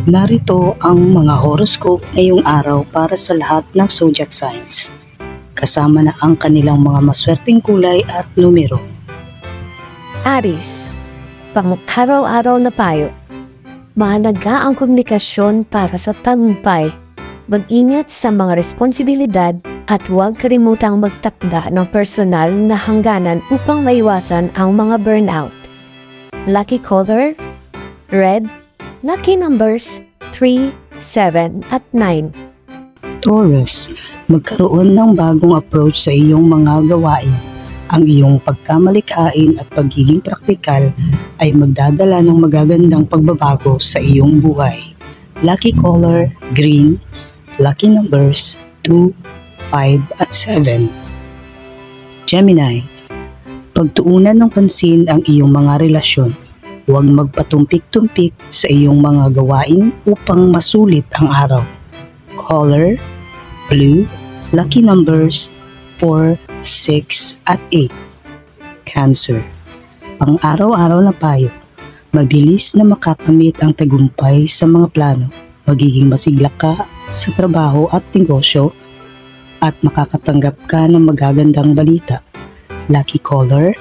Narito ang mga horoscope ngayong araw para sa lahat ng zodiac signs. Kasama na ang kanilang mga maswerteng kulay at numero. Aries, pang-araw-araw na payo. Mahalaga ang komunikasyon para sa tagumpay. Mag-ingat sa mga responsibilidad at huwag kalimutang magtakda ng personal na hangganan upang maiwasan ang mga burnout. Lucky color, red. Lucky numbers 3, 7 at 9. Taurus, magkaroon ng bagong approach sa iyong mga gawain. Ang iyong pagkamalikhain at pagiging praktikal ay magdadala ng magagandang pagbabago sa iyong buhay. Lucky color green. Lucky numbers 2, 5 at 7. Gemini, pagtuunan ng pansin ang iyong mga relasyon. Huwag magpatumpik-tumpik sa iyong mga gawain upang masulit ang araw. Color blue. Lucky numbers 4, 6 at 8. Cancer, pang-araw-araw na payo. Mabilis na makakamit ang tagumpay sa mga plano. Magiging masigla ka sa trabaho at negosyo at makakatanggap ka ng magagandang balita. Lucky color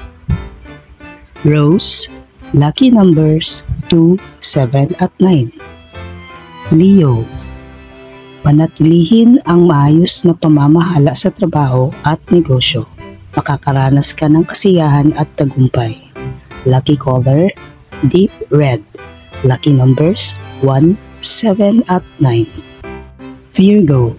rose. Lucky numbers 2, 7 at 9. Leo, panatilihin ang maayos na pamamahala sa trabaho at negosyo. Makakaranas ka ng kasiyahan at tagumpay. Lucky color deep red. Lucky numbers 1, 7 at 9. Virgo,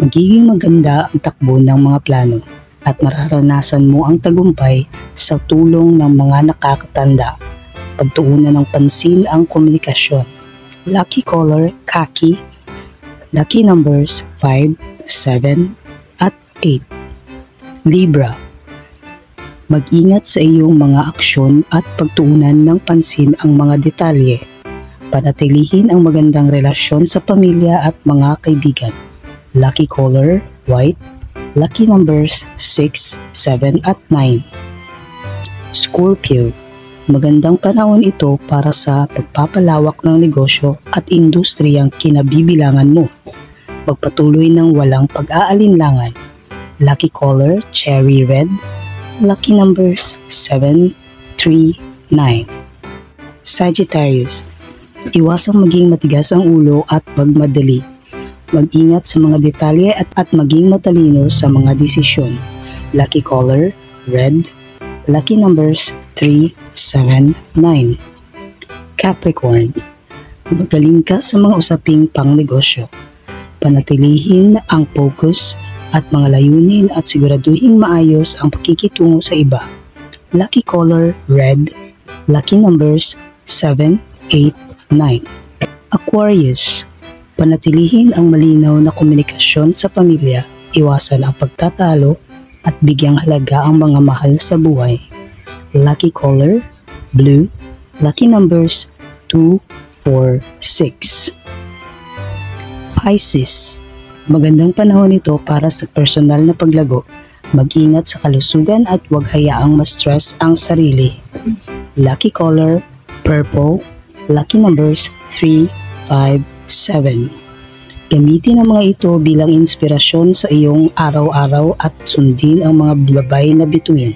magiging maganda ang takbo ng mga plano at mararanasan mo ang tagumpay sa tulong ng mga nakakatanda. Pagtuunan ng pansin ang komunikasyon. Lucky color khaki. Lucky numbers 5, 7 at 8. Libra, mag-ingat sa iyong mga aksyon at pagtuunan ng pansin ang mga detalye. Panatilihin ang magandang relasyon sa pamilya at mga kaibigan. Lucky color white. Lucky numbers 6, 7 at 9. Scorpio, magandang panahon ito para sa pagpapalawak ng negosyo at industriyang kinabibilangan mo. Magpatuloy ng walang pag-aalinlangan. Lucky color cherry red. Lucky numbers 7, 3, 9. Sagittarius, iwasang maging matigas ang ulo at magmadali. Mag-ingat sa mga detalye at maging matalino sa mga desisyon. Lucky color red. Lucky numbers 3, 7, 9. Capricorn, magaling ka sa mga usaping pang-negosyo. Panatilihin ang focus at mga layunin at siguraduhin maayos ang pakikitungo sa iba. Lucky color red. Lucky numbers 7, 8, 9. Aquarius, panatilihin ang malinaw na komunikasyon sa pamilya, iwasan ang pagtatalo at bigyang halaga ang mga mahal sa buhay. Lucky color blue. Lucky numbers 2, 4, 6. Pisces, magandang panahon ito para sa personal na paglago. Mag-ingat sa kalusugan at huwag hayaang ma-stress ang sarili. Lucky color purple. Lucky numbers 3, 5, 7. Gamitin ang mga ito bilang inspirasyon sa iyong araw-araw at sundin ang mga gabay na bituin.